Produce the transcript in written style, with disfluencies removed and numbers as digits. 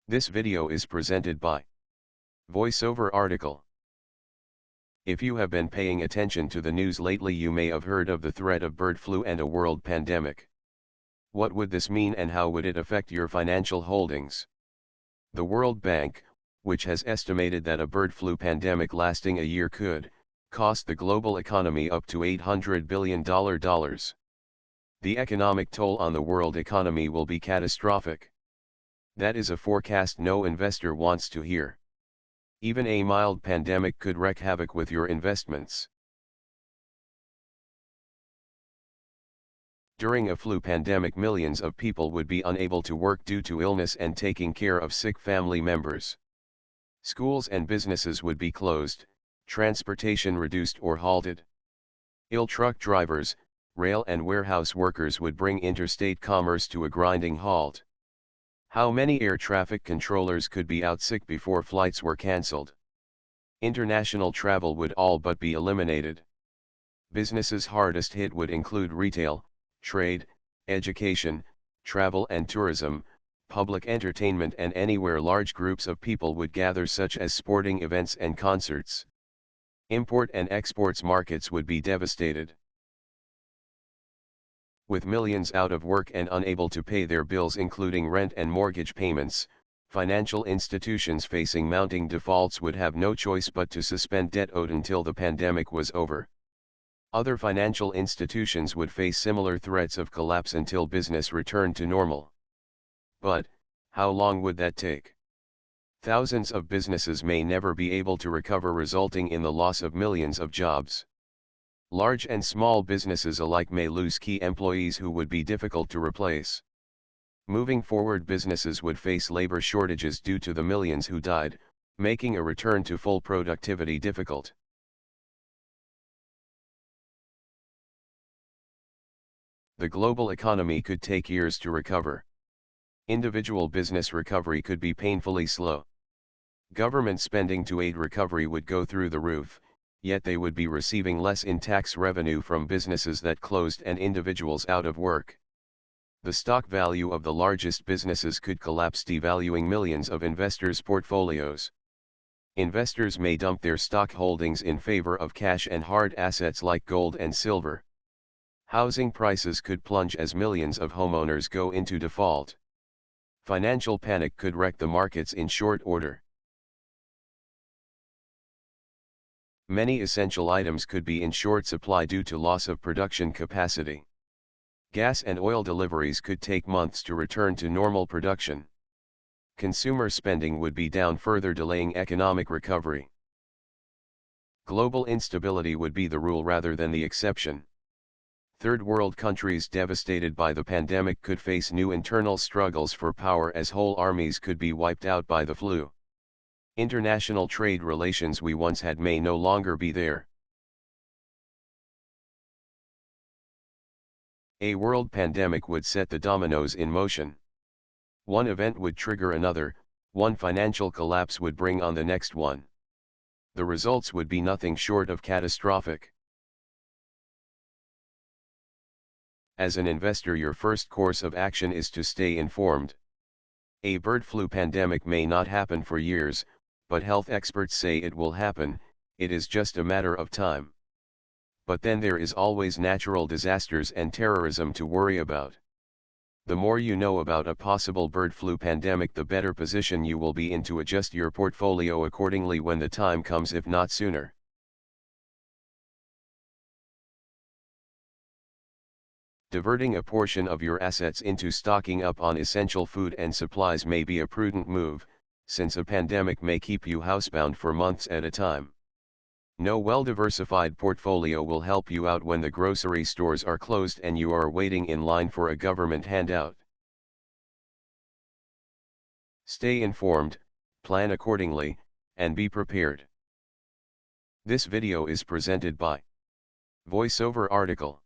This video is presented by VoiceOver Article. If you have been paying attention to the news lately, you may have heard of the threat of bird flu and a world pandemic. What would this mean and how would it affect your financial holdings? The World Bank, which has estimated that a bird flu pandemic lasting a year could cost the global economy up to $800 billion. The economic toll on the world economy will be catastrophic. That is a forecast no investor wants to hear. Even a mild pandemic could wreak havoc with your investments. During a flu pandemic, millions of people would be unable to work due to illness and taking care of sick family members. Schools and businesses would be closed, transportation reduced or halted. Ill truck drivers, rail and warehouse workers would bring interstate commerce to a grinding halt. How many air traffic controllers could be out sick before flights were cancelled? International travel would all but be eliminated. Businesses hardest hit would include retail, trade, education, travel and tourism, public entertainment, and anywhere large groups of people would gather, such as sporting events and concerts. Import and exports markets would be devastated. With millions out of work and unable to pay their bills, including rent and mortgage payments, financial institutions facing mounting defaults would have no choice but to suspend debt owed until the pandemic was over. Other financial institutions would face similar threats of collapse until business returned to normal. But, how long would that take? Thousands of businesses may never be able to recover, resulting in the loss of millions of jobs. Large and small businesses alike may lose key employees who would be difficult to replace. Moving forward, businesses would face labor shortages due to the millions who died, making a return to full productivity difficult. The global economy could take years to recover. Individual business recovery could be painfully slow. Government spending to aid recovery would go through the roof, yet they would be receiving less in tax revenue from businesses that closed and individuals out of work. The stock value of the largest businesses could collapse, devaluing millions of investors' portfolios. Investors may dump their stock holdings in favor of cash and hard assets like gold and silver. Housing prices could plunge as millions of homeowners go into default. Financial panic could wreck the markets in short order. Many essential items could be in short supply due to loss of production capacity. Gas and oil deliveries could take months to return to normal production. Consumer spending would be down, further delaying economic recovery. Global instability would be the rule rather than the exception. Third world countries devastated by the pandemic could face new internal struggles for power, as whole armies could be wiped out by the flu. International trade relations we once had may no longer be there. A world pandemic would set the dominoes in motion. One event would trigger another, one financial collapse would bring on the next one. The results would be nothing short of catastrophic. As an investor, your first course of action is to stay informed. A bird flu pandemic may not happen for years, but health experts say it will happen. It is just a matter of time. But then there is always natural disasters and terrorism to worry about. The more you know about a possible bird flu pandemic, the better position you will be in to adjust your portfolio accordingly when the time comes, if not sooner. Diverting a portion of your assets into stocking up on essential food and supplies may be a prudent move, since a pandemic may keep you housebound for months at a time. No well-diversified portfolio will help you out when the grocery stores are closed and you are waiting in line for a government handout. Stay informed, plan accordingly, and be prepared. This video is presented by VoiceOver Article.